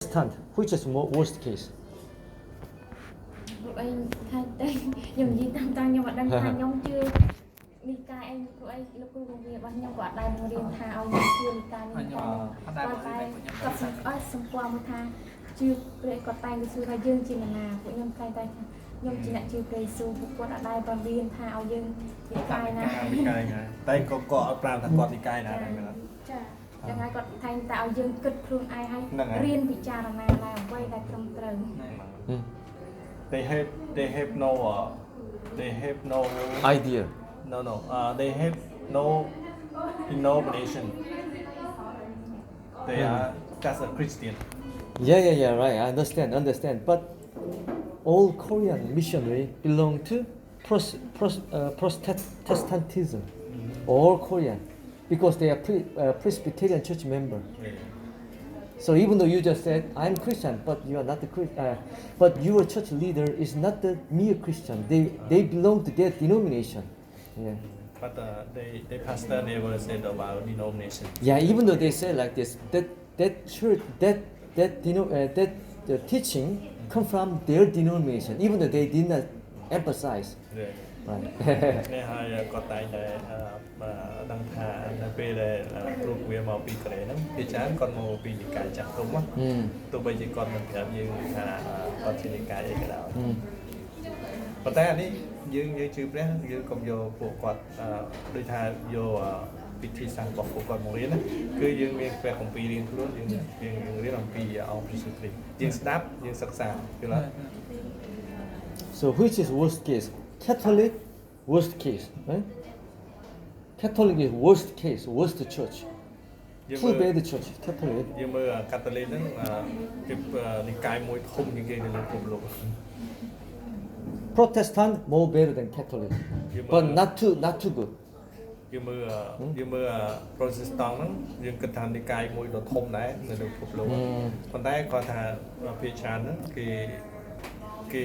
Protestant, which is more worst case? ពួកឯងថាតែខ្ញុំនិយាយតាមខ្ញុំអត់ដឹងថាខ្ញុំជឿនីកាយអីពួកឯងលោកគ្រូបង្រៀនរបស់ខ្ញុំក៏អត់ដែរបង្រៀនថាឲ្យខ្ញុំជឿនីកាយនេះតែគាត់សម្គាល់មកថាជឿព្រះគាត់តែងទៅសួរថាយើងជាណាពួកខ្ញុំតែងតែខ្ញុំជាអ្នកជឿព្រះយេស៊ូវពួកគាត់អត់ដែរបង្រៀនថាឲ្យយើងនីកាយណាតែក៏អត់ប្រាប់ថាគាត់នីកាយណាដែរមែនទេចាចឹងហើយគាត់តែងតែឲ្យយើងគិតខ្លួនឯងឲ្យរៀនពិចារណាឡើងអ្វីដែលត្រឹមត្រូវ They have no Idea. no they have no denomination. They are just a Christian. Yeah, right. I understand. But all Korean missionary belong to Protestantism. All Korean, because they are Presbyterian church member. So even though you just said I'm Christian, but you are not the Christian, but your church leader is not the mere Christian. They belong to their denomination. Yeah. But they pastor never said about denomination. Yeah, even though they say like this, that church, that teaching come from their denomination, even though they did not emphasize. Yeah. Right. នេះហើយគាត់តែងតែដឹងថានៅពេលដែលគ្រូវាមកពីកូរ៉េហ្នឹងជាច្រើនគាត់មកពីនិកាយចាស់ទុំទោះបីជាគាត់មិនប្រាប់យើងថាគាត់ជានិកាយអីក៏ដោយប៉ុន្តែអានេះយើងជឿព្រះយើងកុំយកពួកគាត់ដូចថាយកពិធីសាស្ត្ររបស់ពួកគាត់មករៀនណាគឺយើងមានព្រះគម្ពីររៀនខ្លួនយើងរៀនអំពីអង្គព្រះយេស៊ូវគ្រីស្ទយើងស្ដាប់យើងសិក្សាយល់ទេ So which is worst case? Catholic, worst case, right? Catholic is worst case, worst church. Too bad church, Catholic. យើងមើលកាតូលិកហ្នឹងគេនិកាយមួយធំជាងគេនៅលើពិភពលោក Protestant more better than Catholic, but not too good. យើងមើល Protestant ហ្នឹងយើងគិតថានិកាយមួយដ៏ធំដែរនៅលើពិភពលោកប៉ុន្តែគាត់ថាភាគច្រើនហ្នឹងគេ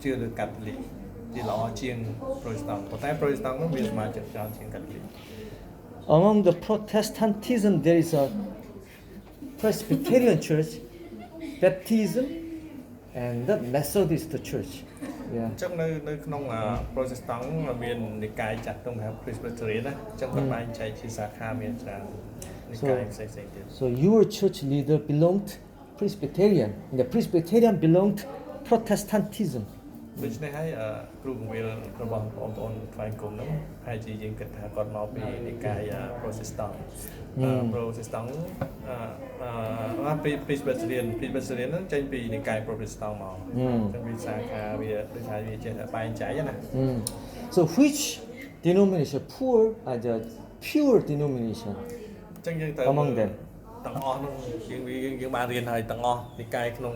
ជឿលើកាតូលិកជាល្អជាង Protestant ប៉ុន្តែ Protestant ហ្នឹងមានសមាជិកច្រើនជាងកាតូលិក Among the Protestantism there is a Presbyterian church, Baptism, and the Methodist church. Yeah. អញ្ចឹងនៅក្នុង Protestant មាននិកាយចាស់ទុំហៅ Presbyterian ណាអញ្ចឹងគាត់បែងចែកជាសាខាមានច្រើននិកាយផ្សេងៗទៀត So your church leader belonged Presbyterian. The Presbyterian belonged Protestantism. ដូច្នេះហើយគ្រូបង្រៀនរបស់បងប្អូនថ្វាយគុំហ្នឹងហើយជាយើងគិតថាគាត់មកពីនិកាយ Protestant Protestant Presbyterian ហ្នឹងចេញពីនិកាយ Protestant មកអញ្ចឹងវាសាខាវាដូចថាវាចេះតែបែងចែកណា So which denomination the pure denomination អញ្ចឹងយើងទៅ among them ទាំងអស់ហ្នឹងយើងបានរៀនហើយទាំងអស់និកាយក្នុង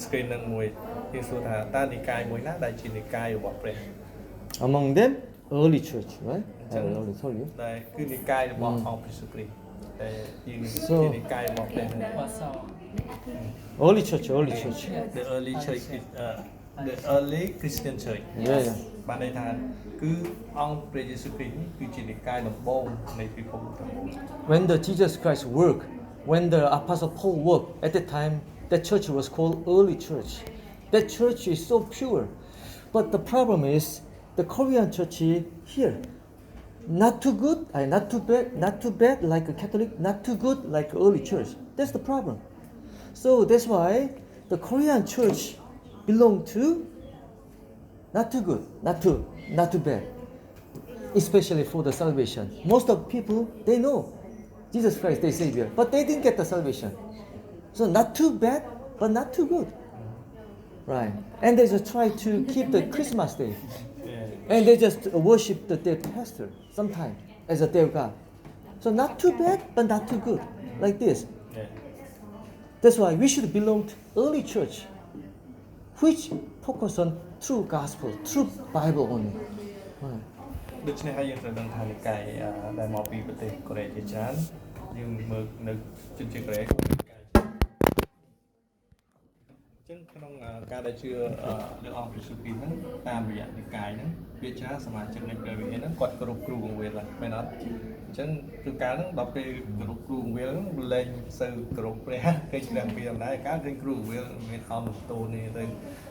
screen ហ្នឹងមួយគេសួរថាតើនិកាយមួយណាដែលជានិកាយរបស់ព្រះ Among them early church, right? I already told you. ដែលគឺនិកាយរបស់អង្គព្រះយេស៊ូវគ្រីស្ទដែលជានិកាយរបស់ព្រះ Early church. The early church is the early Christian church. Yeah. បានន័យថាគឺអង្គព្រះយេស៊ូវគ្រីស្ទគឺជានិកាយដំបូងនៃពិភពលោកទាំងមូល When the Jesus Christ worked, when the Apostle Paul worked, at that time that church was called early church. That church is so pure. But the problem is the Korean church here, not too good, not too bad like a Catholic, not too good like early church. That's the problem. So that's why the Korean church belong to not too good, not too bad. Especially for the salvation. Most of people they know Jesus Christ, their Savior, but they didn't get the salvation. So not too bad, but not too good. Right. And they just try to keep the Christmas day. And they just worship their pastor sometimes as a day of God. So not too bad, but not too good. Like this. That's why we should belong to early church, which focus on true gospel, true Bible only. Right. ដូច្នេះហើយយើងត្រូវដឹងថានិកាយដែលមកពីប្រទេសកូរ៉េជាច្រើនយើងមើលនៅជនជាតិកូរ៉េ ចឹងក្នុងការដែលជឿលើអង្គព្រះយេស៊ូវគ្រីស្ទហ្នឹងតាមរយៈនិកាយហ្នឹងវាចាសមាជិកនៃព្រះវិហារហ្នឹងគាត់គោរពគ្រូបង្រៀនហ្នឹងមែនអត់អញ្ចឹងគឺកាលហ្នឹងដល់ពេលគោរពគ្រូបង្រៀនហ្នឹងលែងសូវគោរពព្រះឃើញព្រះពីអំណាចកាលឃើញគ្រូបង្រៀនមានអំតូនេះទៅ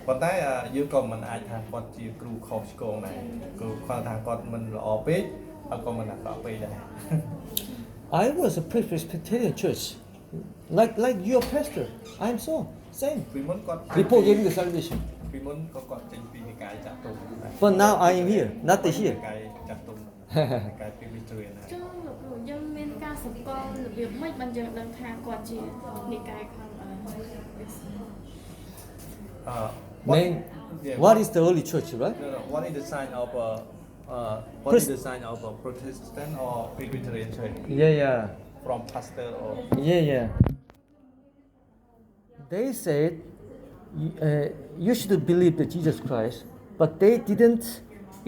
ប៉ុន្តែយើងក៏មិនអាចថាគាត់ជាគ្រូខុសឆ្គងដែរគឺគាត់ថាគាត់មិនល្អពេកហើយក៏មិនអាក្រក់ពេកដែរ I was a Presbyterian church, like your pastor. I'm so same. ពីមុនគាត់ Before getting the salvation. ពីមុនក៏គាត់ចេញពីនិកាយចាស់ទុំ But now I am here, not និ here. កាយចាស់ទុំនិកាយពីវិទ្យាណា ចូលលោកគ្រូយើងមានការសម្គាល់របៀបម៉េចបានយើងដឹងថាគាត់ជានិកាយខាង Main, what is the early church, right? No, what is the sign of what is the sign of a Protestant or Presbyterian church Yeah. from pastor or Yeah. They said you should believe that Jesus Christ, but they didn't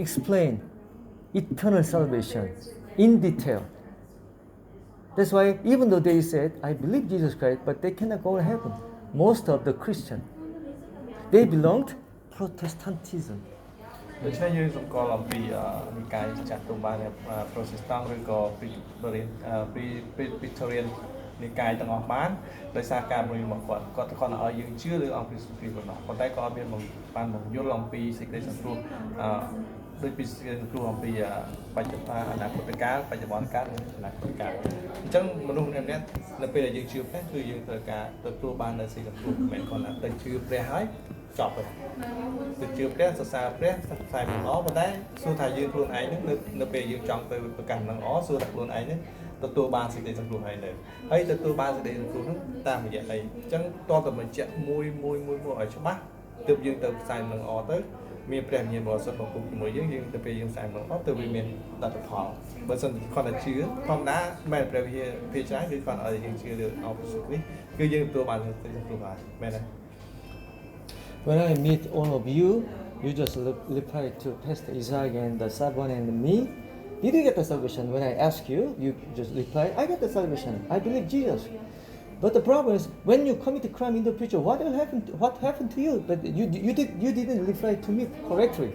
explain eternal salvation in detail. That's why even though they said, I believe Jesus Christ, but they cannot go to heaven. Most of the Christians, they belonged Protestantism. ដូច្នេះយើងសម្គាល់អំពីនិកាយចាស់ទុំបាន Protestant ឬក៏ Presbyterian និកាយទាំងអស់បានដោយសារការបង្រៀនរបស់គាត់គាត់ឲ្យយើងជឿលើអង្គព្រះយេស៊ូវគ្រីស្ទប៉ុណ្ណោះប៉ុន្តែក៏អត់មានបានបង្យល់អំពីសេចក្តីសង្គ្រោះដូចពីសេចក្តីសង្គ្រោះអំពីបច្ចុប្បន្នអនាគតកាលបច្ចុប្បន្នកាលនិងអនាគតកាលអញ្ចឹងមនុស្សម្នាក់ៗនៅពេលដែលយើងជឿព្រះគឺយើងត្រូវការទទួលបាននូវសេចក្តីសង្គ្រោះមិនមែនគ្រាន់តែទៅជឿព្រះហើយចប់ហើយទៅជឿព្រះសរសើរព្រះខ្សែមិនល្អប៉ុន្តែសួរថាយើងខ្លួនឯងហ្នឹងនៅពេលយើងចង់ទៅប្រកាសនឹងល្អសួរថាខ្លួនឯងហ្នឹងទទួលបានសេចក្តីសង្គ្រោះហើយនៅហើយទទួលបានសេចក្តីសង្គ្រោះហ្នឹងតាមរយៈអីអញ្ចឹងតតែបញ្ជាក់មួយឲ្យច្បាស់ទើបយើងទៅផ្សាយនឹងល្អទៅមានព្រះវិញ្ញាណបរិសុទ្ធមកគង់ជាមួយយើងទៅពេលយើងផ្សាយនឹងល្អទៅវាមានលទ្ធផលបើមិនគាត់តែជឿធម្មតាមែនព្រះវិហារភាច្រើនគឺគាត់ឲ្យយើងជឿលើអង្គព្រះយេស៊ូវគ្រីស្ទគឺយើងទទួលបានសេចក្តីសង្គ្រោះហើយមែនទេ When I meet all of you, you just reply to Pastor Isaac and the Sabon and me. Did you get the salvation? When I ask you, you just reply, I got the salvation. I believe Jesus. But the problem is, when you commit a crime in the future, what happened to you? But you didn't reply to me correctly.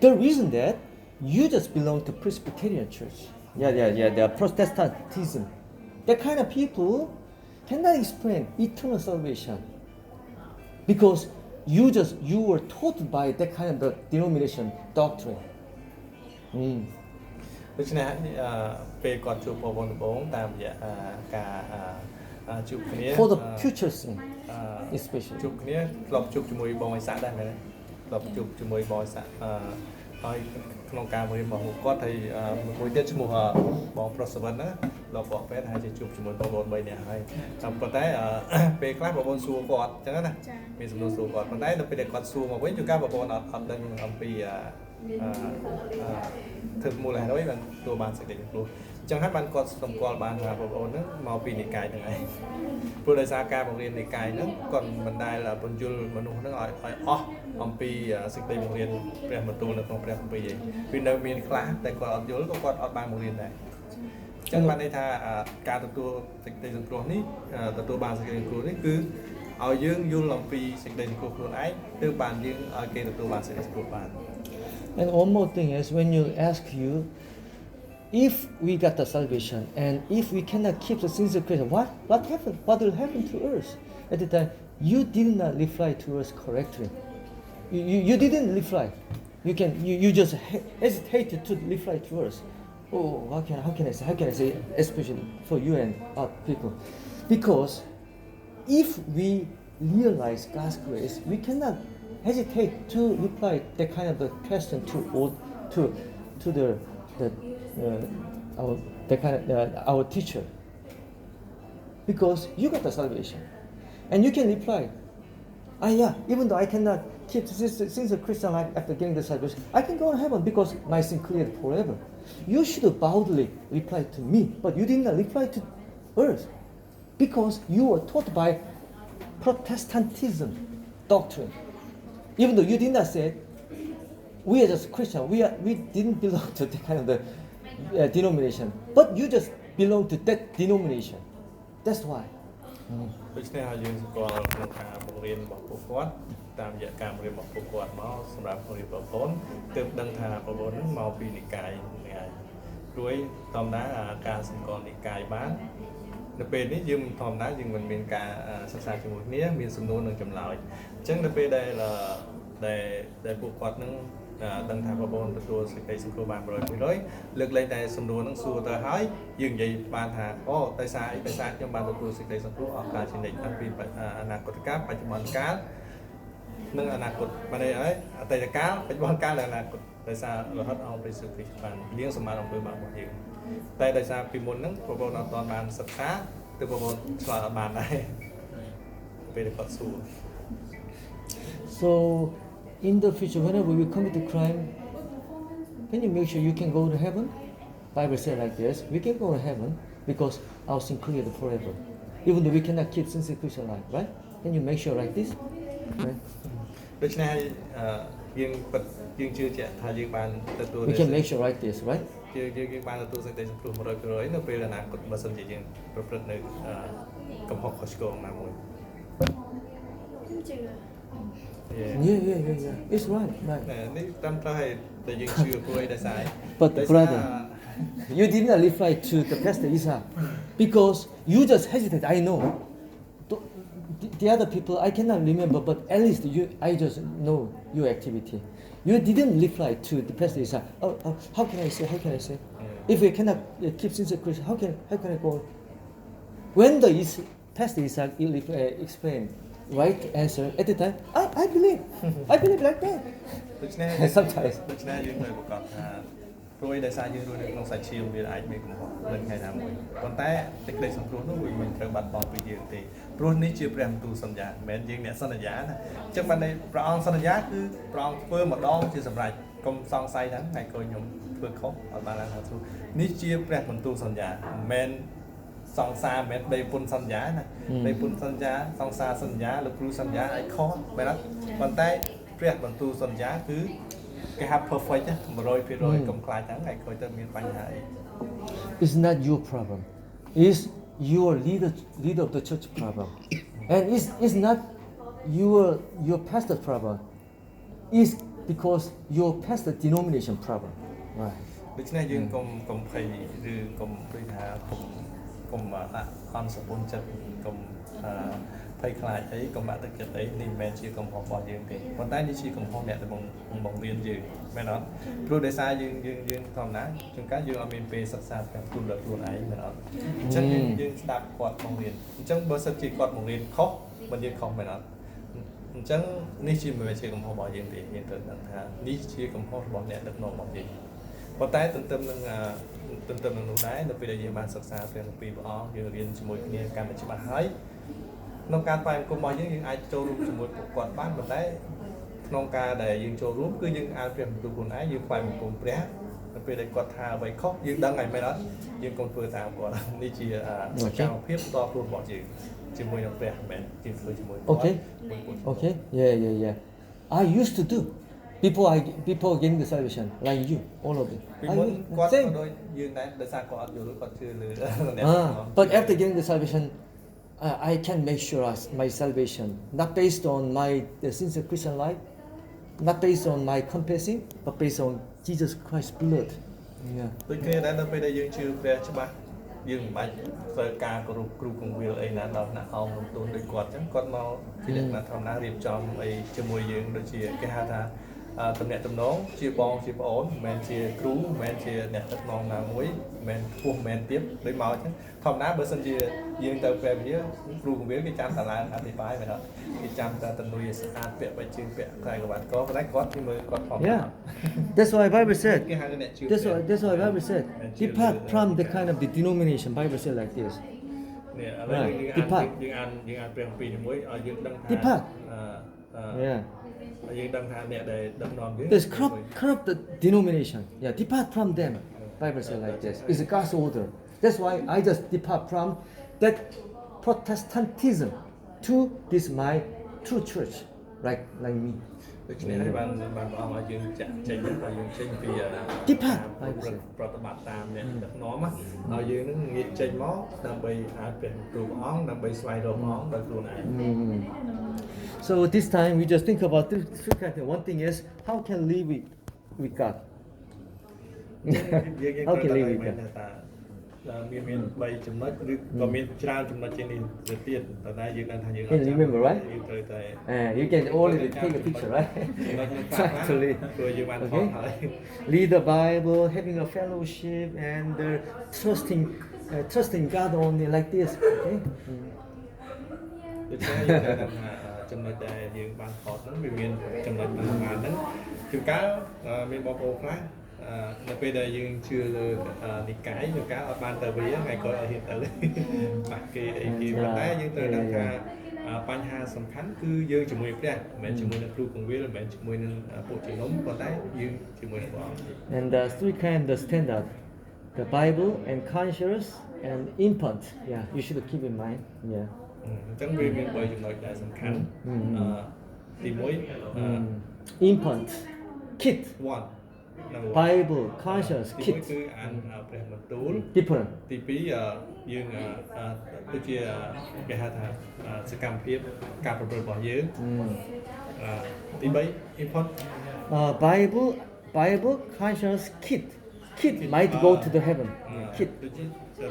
The reason that you just belong to Presbyterian church. Yeah, they are Protestantism. That kind of people cannot explain eternal salvation. Because you were taught by that kind of the denomination doctrine. ដូច្នេះពេលគាត់ជួបបងប្អូនដំបូងតាមរយៈការជួបគ្នា For the future sin, especially. ជួបគ្នាធ្លាប់ជួបជាមួយបងអិសាដែរមែនទេធ្លាប់ជួបជាមួយបងអិសាហើយក្នុងការមួយរបស់គាត់ហើយមួយទៀតឈ្មោះបងប្រុសសវិនណាលោកបកពេទ្យហើយជួបជាមួយបងប្អូន3នាក់ហើយតាមប៉ុន្តែពេលខ្លះបងប្អូនសួរគាត់អញ្ចឹងណាមានសំណួរសួរគាត់ប៉ុន្តែដល់ពេលដែលគាត់សួរមកវិញជួនកាលបងប្អូនអត់ដឹងអំពីធ្វើមូលហេតុអ្វីបានទទួលបានសេចក្តីសង្គ្រោះអញ្ចឹងហើយបានគាត់សម្គាល់បានថាបងប្អូនហ្នឹងមកពីនិកាយហ្នឹងឯងព្រោះដោយសារការបង្រៀននិកាយហ្នឹងគាត់មិនដែលបញ្យលមនុស្សហ្នឹងឲ្យអស់អំពីសេចក្តីបង្រៀនព្រះបន្ទូលនៅក្នុងព្រះគម្ពីរឯងពីនៅមានខ្លះតែគាត់អត់យល់ក៏គាត់អត់បានបង្រៀនដែរអញ្ចឹងបានន័យថាការទទួលសេចក្តីសង្គ្រោះនេះទទួលបានសេចក្តីសង្គ្រោះនេះគឺឲ្យយើងយល់អំពីសេចក្តីសង្គ្រោះខ្លួនឯងទើបបានយើងឲ្យគេទទួលបានសេចក្តីសង្គ្រោះបាន And one more thing is when you ask you, if we got the salvation and if we cannot keep the sins of Christ, what happened? What will happen to us? At the time, you did not reply to us correctly. You didn't reply. You just hesitated to reply to us. Oh, how can I say, especially for you and our people, because if we realize God's grace, we cannot hesitate to reply that kind of the question to our teacher, because you got the salvation, and you can reply, even though I cannot keep the sins of Christian life after getting the salvation, I can go to heaven because my sin cleared forever. You should have boldly replied to me, but you did not reply to us because you were taught by Protestantism doctrine. Even though you did not say, we are just Christian, we didn't belong to that kind of the denomination, but you just belong to that denomination. That's why. ដូច្នេះហើយយើងស្គាល់ក្នុងការបង្រៀនរបស់ពួកគាត់តាមរយៈការបង្រៀនរបស់ពួកគាត់មកសម្រាប់បង្រៀនប្រពន្ធទើបដឹងថាប្រពន្ធហ្នឹងមកពីនិកាយនេះហើយព្រួយធម្មតាការសម្គាល់និកាយបាននៅពេលនេះយើងធម្មតាយើងមិនមានការសិក្សាជាមួយគ្នាមានសំណួរនិងចម្លើយអញ្ចឹងនៅពេលដែលពួកគាត់នឹងដឹងថាប្រពន្ធទទួលសេចក្តីសង្គ្រោះបាន 100% លើកលែងតែសំណួរនឹងសួរទៅហើយយើងនិយាយបានថាអូតែសារខ្ញុំបានទទួលសេចក្តីសង្គ្រោះអស់កលជានិច្ចតាំងពីអនាគតកាលបច្ចុប្បន្នកាលនិងអនាគតបានន័យហើយអតីតកាលបច្ចុប្បន្នកាលនិងអនាគតដោយសាររហូតអង្គព្រះយេស៊ូវគ្រីស្ទបានលាងសម្អាតអំពើបាបរបស់យើងតែដោយសារពីមុនហ្នឹងប្រពន្ធអត់ទាន់បានសិក្សាទើបប្រពន្ធឆ្លើយអត់បានដែរពេលគាត់សួរ So in the future, whenever we commit a crime, can you make sure you can go to heaven? Bible says like this: we can go to heaven because our sin cleared forever, even though we cannot keep sinful Christian life, right? Can you make sure like this? Right? ដូច្នេះយើងជឿជាក់ថាយើងបានទទួល We can make sure like this, right? យើងបានទទួលសេចក្តីសង្គ្រោះ 100% នៅពេលអនាគតបើសិនជាយើងប្រព្រឹត្តនៅកំហុសខុសឆ្គងណាមួយ Yeah. It's right. នេះតាមត្រូវឲ្យតែយើងជឿព្រោះអីដោយសារ But brother, you didn't reply to the pastor Isa because you just hesitate. I know. The other people I cannot remember, but at least I just know your activity. You didn't reply to the pastor Isa. How can I say? If we cannot keep sincere Christian, how can I go? When the pastor Isa explained right answer at the time, I believe like that. ដូច្នេះ Sometimes. ដូច្នេះយើងត្រូវប្រកាសថាព្រោះដោយសារយើងរស់នៅក្នុងសាច់ឈាមវាអាចមានកំហុសនៅថ្ងៃណាមួយប៉ុន្តែសេចក្តីសង្គ្រោះនោះវាមិនត្រូវបាត់បង់ពីយើងទេព្រោះនេះជាព្រះបន្ទូលសន្យាមិនមែនយើងអ្នកសន្យាណាអញ្ចឹងបានព្រះអង្គសន្យាគឺព្រះអង្គធ្វើម្ដងជាសម្រេចកុំសង្ស័យថាថ្ងៃក្រោយខ្ញុំធ្វើខុសអត់បានថាទូនេះជាព្រះបន្ទូលសន្យាមិនមែនសង្សារមិនមែនដីពុនសន្យាណាដីពុនសន្យាសង្សារសន្យាលោកគ្រូសន្យាឲ្យខុសមែនទេប៉ុន្តែព្រះបន្ទូលសន្យាគឺគេហៅ perfect 100% កុំខ្លាចហ្នឹងថ្ងៃក្រោយទៅមានបញ្ហាអី It's not your problem. It's your leader of the church problem. And it's not your pastor problem. It's because your pastor denomination problem. Right. ដូច្នេះយើងកុំភ័យឬកុំដូចថាកុំដាក់អន់សពុនចិត្តកុំភ័យខ្លាចអីកុំបាក់ទឹកចិត្តអីនេះមិនមែនជាកំហុសរបស់យើងទេប៉ុន្តែនេះជាកំហុសអ្នកដែលបង្រៀនយើងមែនអត់ព្រោះដោយសារយើងធម្មតាជួនកាលយើងអត់មានពេលសិក្សាផ្ទាល់ខ្លួនដល់ខ្លួនឯងមែនអត់អញ្ចឹងយើងស្ដាប់គាត់បង្រៀនអញ្ចឹងបើសិនជាគាត់បង្រៀនខុសមិនយើងខុសមែនអត់អញ្ចឹងនេះជាមិនមែនជាកំហុសរបស់យើងទេយើងត្រូវដឹងថានេះជាកំហុសរបស់អ្នកដឹកនាំរបស់យើងប៉ុន្តែទន្ទឹមនឹងនោះដែរនៅពេលដែលយើងបានសិក្សាព្រះគម្ពីរព្រះអង្គយើងរៀនជាមួយគ្នាកាន់តែច្បាស់ហើយក្នុងការថ្វាយបង្គំរបស់យើងអាចចូលរួមជាមួយពួកគាត់បានប៉ុន្តែក្នុងការដែលយើងចូលរួមគឺយើងអានព្រះបន្ទូលខ្លួនឯងយើងថ្វាយបង្គំព្រះនៅពេលដែលគាត់ថាអ្វីខុសយើងដឹងហើយមែនអត់យើងកុំធ្វើតាមគាត់នេះជាសកម្មភាពតខ្លួនរបស់យើងជាមួយនឹងព្រះមិនមែនជាធ្វើជាមួយគាត់ Okay. Yeah. I used to do before getting the salvation, like you, all of it. ពីមុនគាត់ក៏ដូចយើងដែរដោយសារគាត់អត់យល់គាត់ជឿលើអ្នក But after getting the salvation, I can make sure my salvation not based on my sincere Christian life, not based on my confessing, but based on Jesus Christ's blood. Yeah. ដូចគ្នាដែរនៅពេលដែលយើងជឿព្រះច្បាស់យើងមិនបាច់ធ្វើការគោរពគ្រូគង្វាលអីណាដល់ណាអង្គនឹងទូនដូចគាត់អញ្ចឹងគាត់មកជាលក្ខណៈធម្មតារៀបចំអីជាមួយយើងដូចជាគេហៅថាតំណែងតំណងជាបងជាប្អូនមិនមែនជាគ្រូមិនមែនជាអ្នកដឹកនាំណាមួយមិនមែនខ្ពស់មិនមែនទាបដូចមកអញ្ចឹងធម្មតាបើសិនជាយើងទៅពេលវាគ្រូគង្វាលគេចាំតាឡើងអធិប្បាយមែនអត់គេចាំតែទនុយស្អាតពាក់បិជើងពាក់ខ្សែក្រវ៉ាត់កប៉ុន្តែគាត់គេមើលគាត់ផង Yeah. That's why Bible said. គេហៅអ្នកជឿ That's why Bible said. Depart from the kind of the denomination. Bible said like this. នេះឥឡូវយើងអានព្រះគម្ពីរជាមួយឲ្យយើងដឹងថា Depart. Yeah. យើងដឹងថាអ្នកដែលដឹកនាំយើង There's corrupt the denomination. Yeah, depart from them. Bible says like this. It's God's order. That's why I just depart from that Protestantism to this my true church, like me. ដូច្នេះហើយបានព្រះអង្គឲ្យយើងចាក់ចេញឲ្យយើងចេញពី Deep path ប្រតិបត្តិតាមអ្នកដឹកនាំឲ្យយើងនឹងងាកចេញមកដើម្បីអាចเป็นគ្រូព្រះអង្គដើម្បីស្វែងរកព្រះអង្គដោយខ្លួនឯង So this time we just think about three kind of things. One thing is how can live with God. យើង How ត្រូវ can តែ live with មាន God. ថាមាន3ចំណុចឬក៏មានច្រើនចំណុចជាងនេះទៅទៀតតែតែយើងដឹងថាយើង Can you remember, right? យើងត្រូវតែ You can only take a picture, right? ទៅលេ ព្រោះយើងបានថតហើយ Read the Bible, having a fellowship, and trusting God only like this. Okay. ដូច្នេះយើងត្រូវដឹងថាចំណុចដែលយើងបានថតហ្នឹងវាមានចំណុចប៉ុន្មានហ្នឹងជួនកាលមានបងប្អូនខ្លះនៅពេលដែលយើងជឿលើនិកាយជួនកាលអត់បានទៅវាថ្ងៃក្រោយឲ្យហ៊ានទៅបាក់គេអីគេប៉ុន្តែយើងត្រូវដឹងថាបញ្ហាសំខាន់គឺយើងជាមួយព្រះមិនមែនជាមួយនឹងគ្រូកងវិលមិនមែនជាមួយនឹងពួកជំនុំប៉ុន្តែយើងជាមួយនឹងព្រះអង្គ And three kind of standard: the Bible and conscience and infant. Yeah, you should keep in mind. Yeah. អញ្ចឹងវាមាន3ចំណុចដែលសំខាន់ទី1 Infant, kid, one Bible, conscience, ទី kid. 1គឺអានព្រះបន្ទូល Different. ទី2យើងដូចជាគេហៅថាសកម្មភាពការប្រព្រឹត្តរបស់យើងទី3 input Bible, conscience, kid. Kid might go to the heaven. Kid. ដូចជា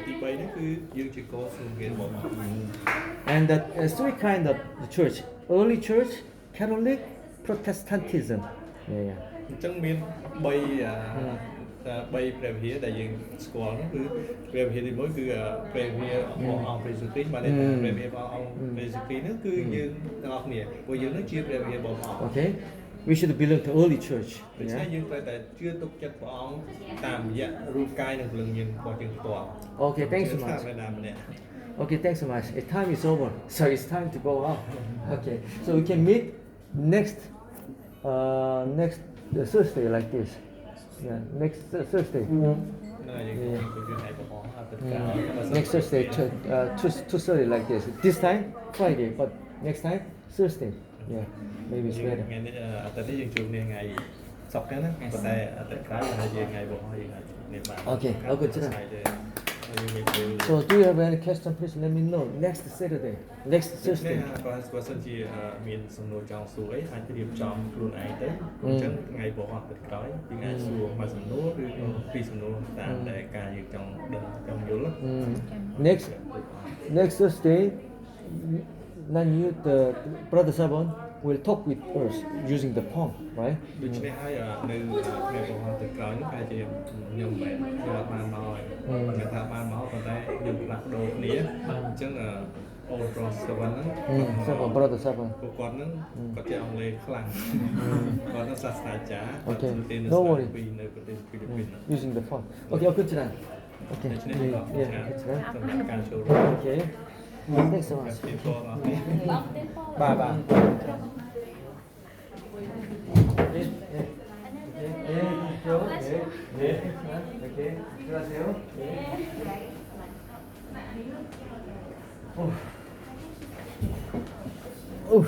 ទី3នេះគឺយើងជាកូនស្រុងគេរបស់ And the three kind of the church: early church, Catholic, Protestantism. Yeah. អញ្ចឹងមាន3ព្រះវិហារដែលយើងស្គាល់នោះគឺព្រះវិហារទី1គឺព្រះវិហាររបស់អង្គព្រះយេស៊ូវគ្រីស្ទបានន័យថាព្រះវិហាររបស់អង្គព្រះយេស៊ូវគ្រីស្ទនោះគឺយើងទាំងអស់គ្នាព្រោះយើងនឹងជាព្រះវិហាររបស់ព្រះអង្គ Okay. We should belong to early church. ដូច្នេះ Yeah. យើងត្រូវតែជឿទុកចិត្តព្រះអង្គតាមរយៈរូបកាយនិងព្រលឹងញាណរបស់យើងផ្ទាល់ Okay. Thanks so ជឿថា much. មិនណាម្នាក់ Okay. Thanks so much. Time is over. So it's time to go out. Okay. So we can meet next Thursday like this. Yeah. Next Thursday. នៅយើងគួរឲ្យព្រះអង្គទៅក្រោយ Next Thursday, 2:30 like this. This time Friday, but next time Thursday. Yeah, maybe it's ថ្ងៃ better. នេះអាទិត្យនេះយើងជួបគ្នាថ្ងៃសុក្រណាប៉ុន្តែអាទិត្យក្រោយហើយយើងថ្ងៃបងយើងអាចនេះបាន Okay, I'll go to that. យើងមានពេល So do you have any question? Please let me know. Next Saturday, next នេះ Thursday. បើសិនជាមានសំណួរចង់សួរអីអាចរៀបចំខ្លួនឯងទៅអញ្ចឹងថ្ងៃបងអាទិត្យក្រោយយើងអាចសួរមួយសំណួរឬពីរសំណួរតាមតែការយើងចង់ដឹងចង់យល់ Next Thursday, then the brother Sabon will talk with us using the palm, right? ដូច្នេះហើយនៅថ្ងៃបងអាទិត្យក្រោយនោះអាចជាខ្ញុំមិនបានមកហើយគេថាបានមកប៉ុន្តែយើងផ្លាស់ប្ដូរគ្នាអញ្ចឹងអូប្រុសស្វណ្ណហ្នឹង Sabon, brother Sabon. ពួកគាត់ហ្នឹងគាត់ចេះអង់គ្លេសខ្លាំងគាត់នឹងសាស្ត្រាចារ្យគាត់ទៅនៅពីនៅប្រទេសហ្វីលីពីន Using the palm. Okay, I'll go to that. Okay. ដូច្នេះក៏ Yeah, good to that. សម្រាប់ការចូលរួម Okay. Thanks so much. ពីបងអរគ្នា Bye bye. Okay. Gracias. Oh.